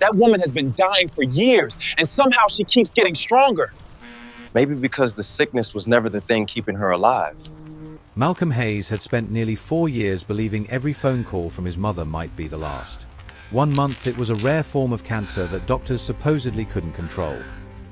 That woman has been dying for years, and somehow she keeps getting stronger. Maybe because the sickness was never the thing keeping her alive. Malcolm Hayes had spent nearly 4 years believing every phone call from his mother might be the last. 1 month it was a rare form of cancer that doctors supposedly couldn't control.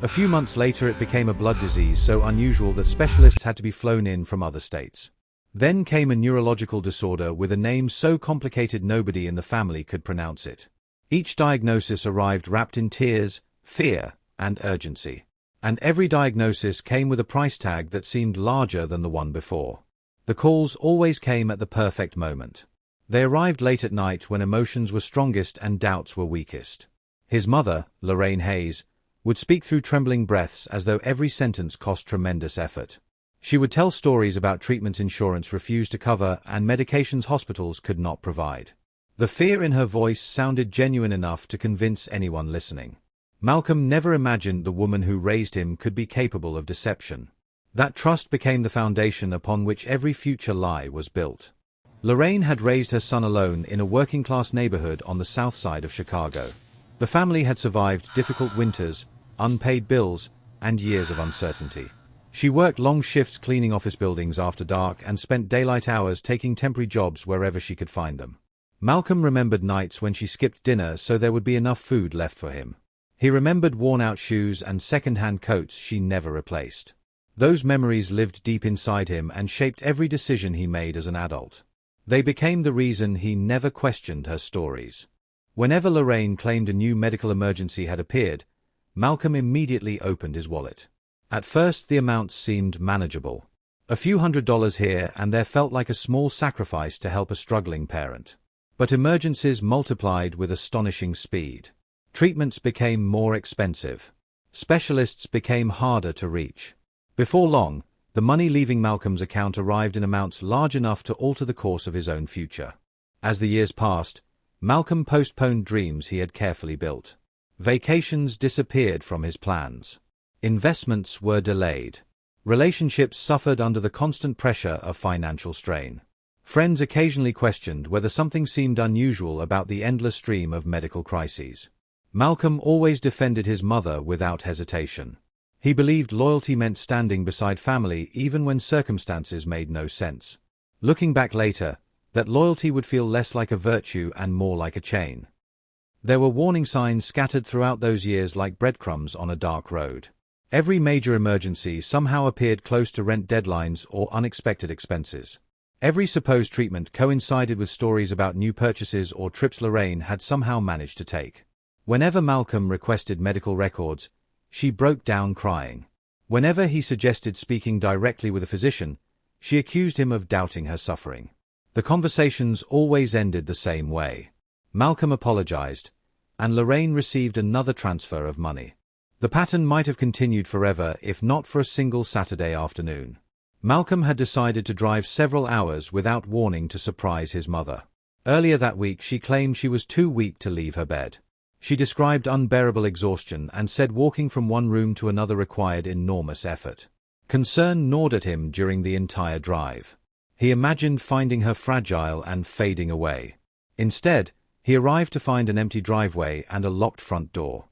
A few months later it became a blood disease so unusual that specialists had to be flown in from other states. Then came a neurological disorder with a name so complicated nobody in the family could pronounce it. Each diagnosis arrived wrapped in tears, fear, and urgency. And every diagnosis came with a price tag that seemed larger than the one before. The calls always came at the perfect moment. They arrived late at night when emotions were strongest and doubts were weakest. His mother, Lorraine Hayes, would speak through trembling breaths as though every sentence cost tremendous effort. She would tell stories about treatments insurance refused to cover and medications hospitals could not provide. The fear in her voice sounded genuine enough to convince anyone listening. Malcolm never imagined the woman who raised him could be capable of deception. That trust became the foundation upon which every future lie was built. Lorraine had raised her son alone in a working-class neighborhood on the south side of Chicago. The family had survived difficult winters, unpaid bills, and years of uncertainty. She worked long shifts cleaning office buildings after dark and spent daylight hours taking temporary jobs wherever she could find them. Malcolm remembered nights when she skipped dinner so there would be enough food left for him. He remembered worn-out shoes and second-hand coats she never replaced. Those memories lived deep inside him and shaped every decision he made as an adult. They became the reason he never questioned her stories. Whenever Lorraine claimed a new medical emergency had appeared, Malcolm immediately opened his wallet. At first the amounts seemed manageable. A few $100s here and there felt like a small sacrifice to help a struggling parent. But emergencies multiplied with astonishing speed. Treatments became more expensive. Specialists became harder to reach. Before long, the money leaving Malcolm's account arrived in amounts large enough to alter the course of his own future. As the years passed, Malcolm postponed dreams he had carefully built. Vacations disappeared from his plans. Investments were delayed. Relationships suffered under the constant pressure of financial strain. Friends occasionally questioned whether something seemed unusual about the endless stream of medical crises. Malcolm always defended his mother without hesitation. He believed loyalty meant standing beside family even when circumstances made no sense. Looking back later, that loyalty would feel less like a virtue and more like a chain. There were warning signs scattered throughout those years like breadcrumbs on a dark road. Every major emergency somehow appeared close to rent deadlines or unexpected expenses. Every supposed treatment coincided with stories about new purchases or trips Lorraine had somehow managed to take. Whenever Malcolm requested medical records, she broke down crying. Whenever he suggested speaking directly with a physician, she accused him of doubting her suffering. The conversations always ended the same way. Malcolm apologized, and Lorraine received another transfer of money. The pattern might have continued forever if not for a single Saturday afternoon. Malcolm had decided to drive several hours without warning to surprise his mother. Earlier that week she claimed she was too weak to leave her bed. She described unbearable exhaustion and said walking from one room to another required enormous effort. Concern gnawed at him during the entire drive. He imagined finding her fragile and fading away. Instead, he arrived to find an empty driveway and a locked front door.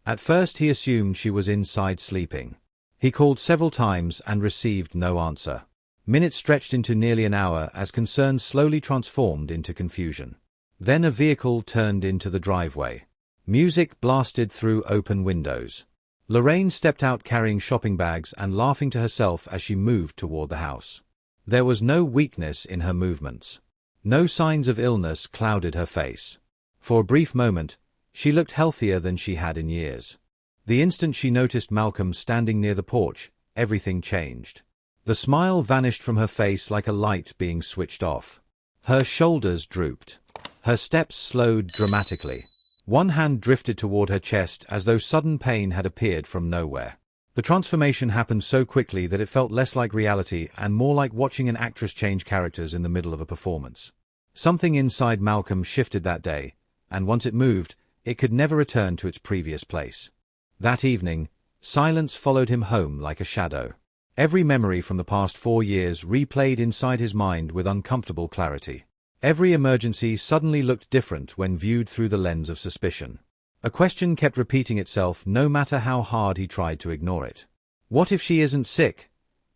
At first he assumed she was inside sleeping. He called several times and received no answer. Minutes stretched into nearly an hour as concern slowly transformed into confusion. Then a vehicle turned into the driveway. Music blasted through open windows. Lorraine stepped out carrying shopping bags and laughing to herself as she moved toward the house. There was no weakness in her movements. No signs of illness clouded her face. For a brief moment, she looked healthier than she had in years. The instant she noticed Malcolm standing near the porch, everything changed. The smile vanished from her face like a light being switched off. Her shoulders drooped. Her steps slowed dramatically. One hand drifted toward her chest as though sudden pain had appeared from nowhere. The transformation happened so quickly that it felt less like reality and more like watching an actress change characters in the middle of a performance. Something inside Malcolm shifted that day, and once it moved, it could never return to its previous place. That evening, silence followed him home like a shadow. Every memory from the past 4 years replayed inside his mind with uncomfortable clarity. Every emergency suddenly looked different when viewed through the lens of suspicion. A question kept repeating itself no matter how hard he tried to ignore it. "What if she isn't sick?"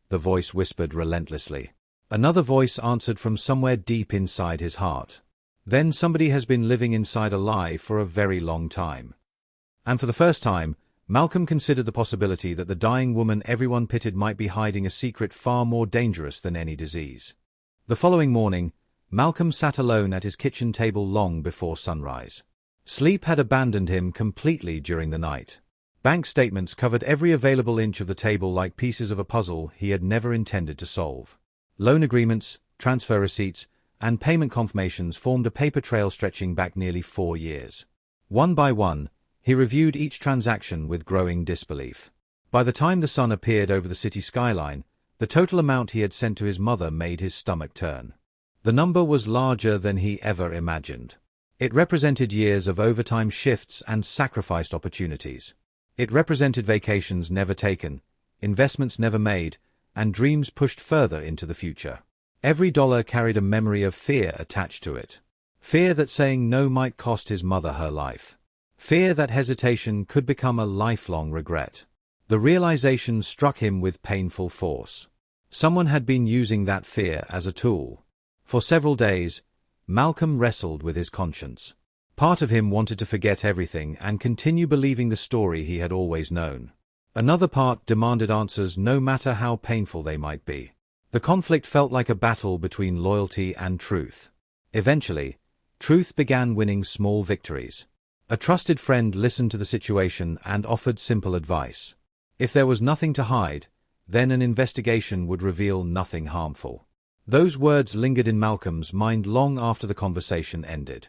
the voice whispered relentlessly. Another voice answered from somewhere deep inside his heart. "Then somebody has been living inside a lie for a very long time." And for the first time, Malcolm considered the possibility that the dying woman everyone pitied might be hiding a secret far more dangerous than any disease. The following morning, Malcolm sat alone at his kitchen table long before sunrise. Sleep had abandoned him completely during the night. Bank statements covered every available inch of the table like pieces of a puzzle he had never intended to solve. Loan agreements, transfer receipts, and payment confirmations formed a paper trail stretching back nearly 4 years. One by one, he reviewed each transaction with growing disbelief. By the time the sun appeared over the city skyline, the total amount he had sent to his mother made his stomach turn. The number was larger than he ever imagined. It represented years of overtime shifts and sacrificed opportunities. It represented vacations never taken, investments never made, and dreams pushed further into the future. Every dollar carried a memory of fear attached to it. Fear that saying no might cost his mother her life. Fear that hesitation could become a lifelong regret. The realization struck him with painful force. Someone had been using that fear as a tool. For several days, Malcolm wrestled with his conscience. Part of him wanted to forget everything and continue believing the story he had always known. Another part demanded answers no matter how painful they might be. The conflict felt like a battle between loyalty and truth. Eventually, truth began winning small victories. A trusted friend listened to the situation and offered simple advice. If there was nothing to hide, then an investigation would reveal nothing harmful. Those words lingered in Malcolm's mind long after the conversation ended.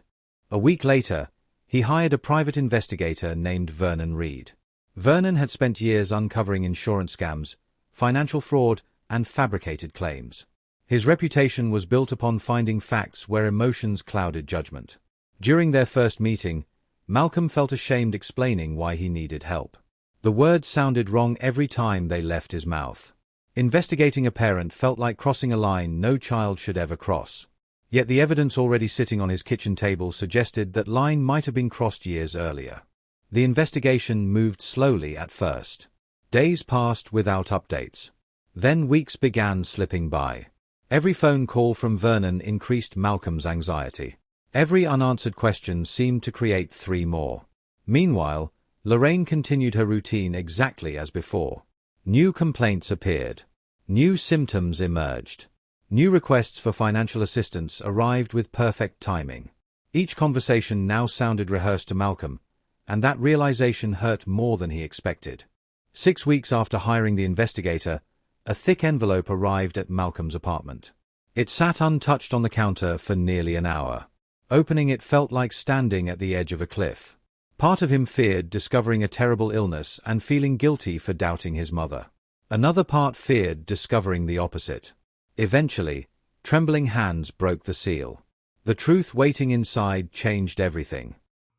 A week later, he hired a private investigator named Vernon Reed. Vernon had spent years uncovering insurance scams, financial fraud, and fabricated claims. His reputation was built upon finding facts where emotions clouded judgment. During their first meeting, Malcolm felt ashamed explaining why he needed help. The words sounded wrong every time they left his mouth. Investigating a parent felt like crossing a line no child should ever cross. Yet the evidence already sitting on his kitchen table suggested that line might have been crossed years earlier. The investigation moved slowly at first. Days passed without updates. Then weeks began slipping by. Every phone call from Vernon increased Malcolm's anxiety. Every unanswered question seemed to create 3 more. Meanwhile, Lorraine continued her routine exactly as before. New complaints appeared. New symptoms emerged. New requests for financial assistance arrived with perfect timing. Each conversation now sounded rehearsed to Malcolm, and that realization hurt more than he expected. 6 weeks after hiring the investigator, a thick envelope arrived at Malcolm's apartment. It sat untouched on the counter for nearly an hour. Opening it felt like standing at the edge of a cliff. Part of him feared discovering a terrible illness and feeling guilty for doubting his mother. Another part feared discovering the opposite. Eventually, trembling hands broke the seal. The truth waiting inside changed everything.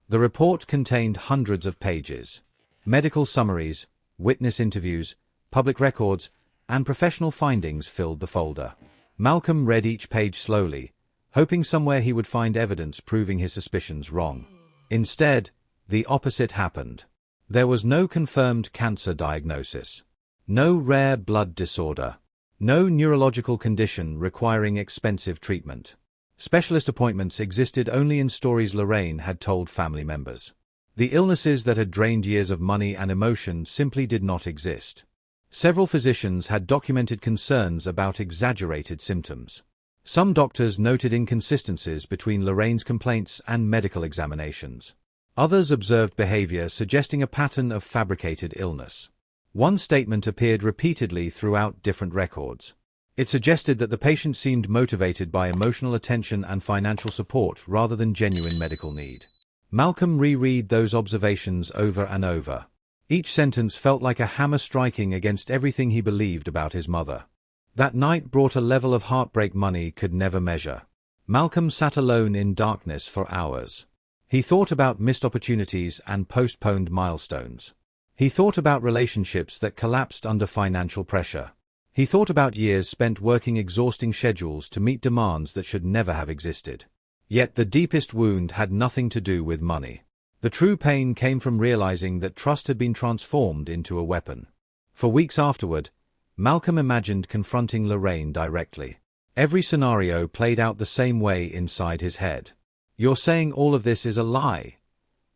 The report contained hundreds of pages. Medical summaries, witness interviews, public records, and professional findings filled the folder. Malcolm read each page slowly, hoping somewhere he would find evidence proving his suspicions wrong. Instead, the opposite happened. There was no confirmed cancer diagnosis. No rare blood disorder. No neurological condition requiring expensive treatment. Specialist appointments existed only in stories Lorraine had told family members. The illnesses that had drained years of money and emotion simply did not exist. Several physicians had documented concerns about exaggerated symptoms. Some doctors noted inconsistencies between Lorraine's complaints and medical examinations. Others observed behavior suggesting a pattern of fabricated illness. One statement appeared repeatedly throughout different records. It suggested that the patient seemed motivated by emotional attention and financial support rather than genuine medical need. Malcolm reread those observations over and over. Each sentence felt like a hammer striking against everything he believed about his mother. That night brought a level of heartbreak money could never measure. Malcolm sat alone in darkness for hours. He thought about missed opportunities and postponed milestones. He thought about relationships that collapsed under financial pressure. He thought about years spent working exhausting schedules to meet demands that should never have existed. Yet the deepest wound had nothing to do with money. The true pain came from realizing that trust had been transformed into a weapon. For weeks afterward, Malcolm imagined confronting Lorraine directly. Every scenario played out the same way inside his head. "You're saying all of this is a lie?"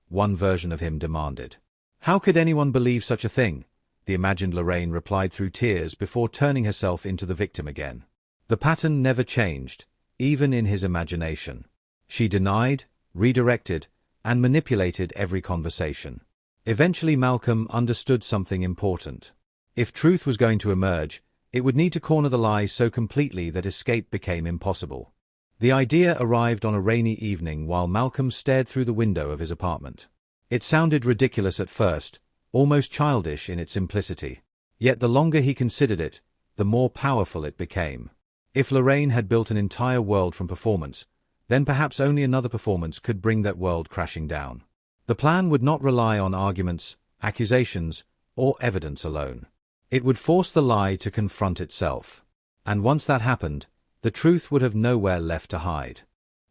one version of him demanded. "How could anyone believe such a thing?" the imagined Lorraine replied through tears before turning herself into the victim again. The pattern never changed, even in his imagination. She denied, redirected, and manipulated every conversation. Eventually Malcolm understood something important. If truth was going to emerge, it would need to corner the lie so completely that escape became impossible. The idea arrived on a rainy evening while Malcolm stared through the window of his apartment. It sounded ridiculous at first, almost childish in its simplicity. Yet the longer he considered it, the more powerful it became. If Lorraine had built an entire world from performance, then perhaps only another performance could bring that world crashing down. The plan would not rely on arguments, accusations, or evidence alone. It would force the lie to confront itself. And once that happened, the truth would have nowhere left to hide.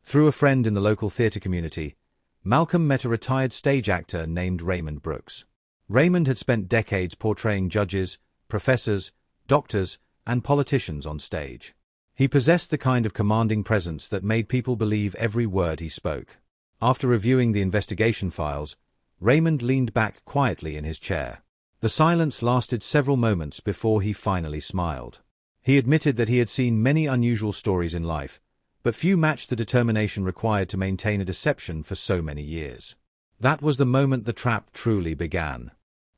Through a friend in the local theater community, Malcolm met a retired stage actor named Raymond Brooks. Raymond had spent decades portraying judges, professors, doctors, and politicians on stage. He possessed the kind of commanding presence that made people believe every word he spoke. After reviewing the investigation files, Raymond leaned back quietly in his chair. The silence lasted several moments before he finally smiled. He admitted that he had seen many unusual stories in life, but few matched the determination required to maintain a deception for so many years. That was the moment the trap truly began.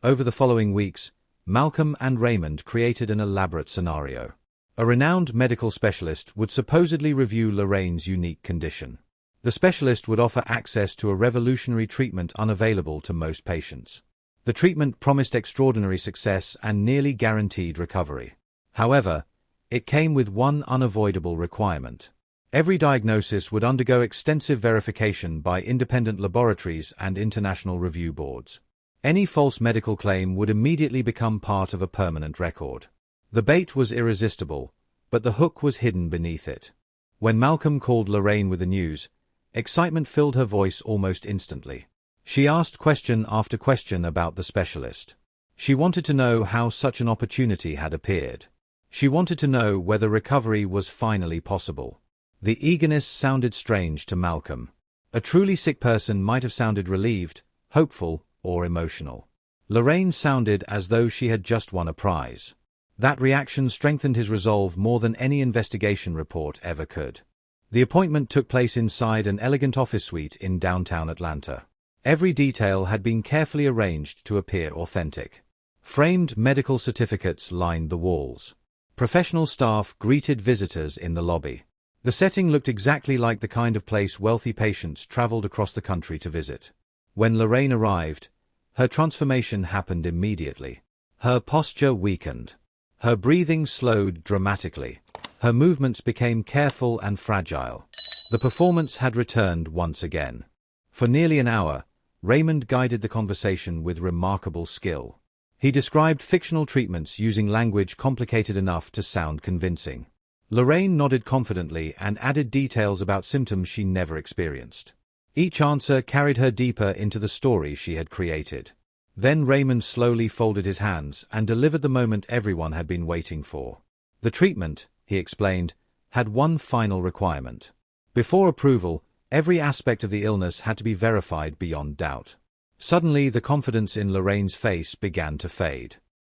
Over the following weeks, Malcolm and Raymond created an elaborate scenario. A renowned medical specialist would supposedly review Lorraine's unique condition. The specialist would offer access to a revolutionary treatment unavailable to most patients. The treatment promised extraordinary success and nearly guaranteed recovery. However, it came with one unavoidable requirement. Every diagnosis would undergo extensive verification by independent laboratories and international review boards. Any false medical claim would immediately become part of a permanent record. The bait was irresistible, but the hook was hidden beneath it. When Malcolm called Lorraine with the news, excitement filled her voice almost instantly. She asked question after question about the specialist. She wanted to know how such an opportunity had appeared. She wanted to know whether recovery was finally possible. The eagerness sounded strange to Malcolm. A truly sick person might have sounded relieved, hopeful, or emotional. Lorraine sounded as though she had just won a prize. That reaction strengthened his resolve more than any investigation report ever could. The appointment took place inside an elegant office suite in downtown Atlanta. Every detail had been carefully arranged to appear authentic. Framed medical certificates lined the walls. Professional staff greeted visitors in the lobby. The setting looked exactly like the kind of place wealthy patients traveled across the country to visit. When Lorraine arrived, her transformation happened immediately. Her posture weakened. Her breathing slowed dramatically. Her movements became careful and fragile. The performance had returned once again. For nearly an hour, Raymond guided the conversation with remarkable skill. He described fictional treatments using language complicated enough to sound convincing. Lorraine nodded confidently and added details about symptoms she never experienced. Each answer carried her deeper into the story she had created. Then Raymond slowly folded his hands and delivered the moment everyone had been waiting for. The treatment, he explained, had one final requirement. Before approval, every aspect of the illness had to be verified beyond doubt. Suddenly, the confidence in Lorraine's face began to fade.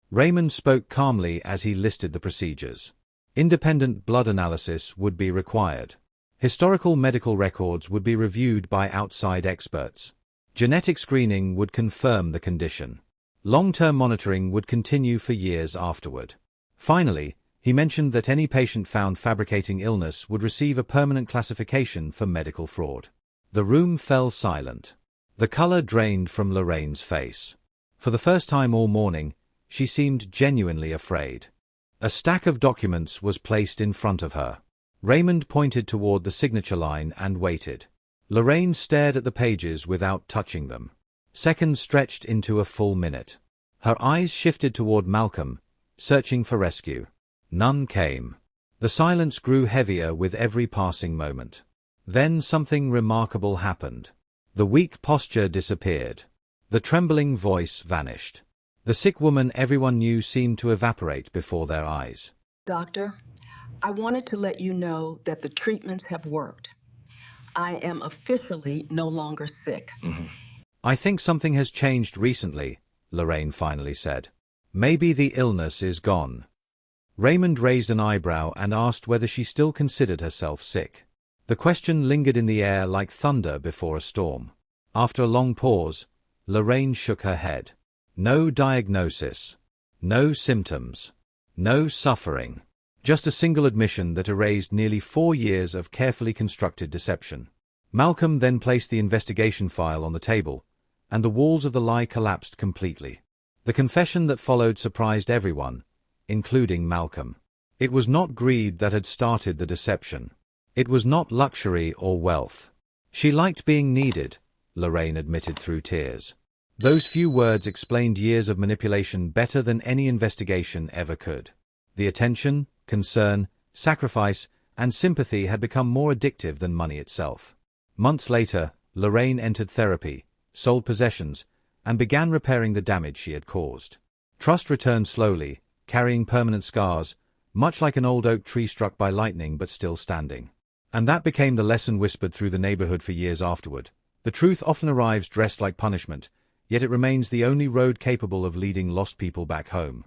Raymond spoke calmly as he listed the procedures. Independent blood analysis would be required. Historical medical records would be reviewed by outside experts. Genetic screening would confirm the condition. Long-term monitoring would continue for years afterward. Finally, he mentioned that any patient found fabricating illness would receive a permanent classification for medical fraud. The room fell silent. The color drained from Lorraine's face. For the first time all morning, she seemed genuinely afraid. A stack of documents was placed in front of her. Raymond pointed toward the signature line and waited. Lorraine stared at the pages without touching them. Seconds stretched into a full minute. Her eyes shifted toward Malcolm, searching for rescue. None came. The silence grew heavier with every passing moment. Then something remarkable happened. The weak posture disappeared. The trembling voice vanished. The sick woman everyone knew seemed to evaporate before their eyes. Doctor, I wanted to let you know that the treatments have worked. I am officially no longer sick. I think something has changed recently, Lorraine finally said. Maybe the illness is gone. Raymond raised an eyebrow and asked whether she still considered herself sick. The question lingered in the air like thunder before a storm. After a long pause, Lorraine shook her head. No diagnosis. No symptoms. No suffering. Just a single admission that erased nearly 4 years of carefully constructed deception. Malcolm then placed the investigation file on the table, and the walls of the lie collapsed completely. The confession that followed surprised everyone, including Malcolm. It was not greed that had started the deception. It was not luxury or wealth. She liked being needed, Lorraine admitted through tears. Those few words explained years of manipulation better than any investigation ever could. The attention, concern, sacrifice, and sympathy had become more addictive than money itself. Months later, Lorraine entered therapy, sold possessions, and began repairing the damage she had caused. Trust returned slowly, carrying permanent scars, much like an old oak tree struck by lightning but still standing. And that became the lesson whispered through the neighborhood for years afterward. The truth often arrives dressed like punishment, yet it remains the only road capable of leading lost people back home.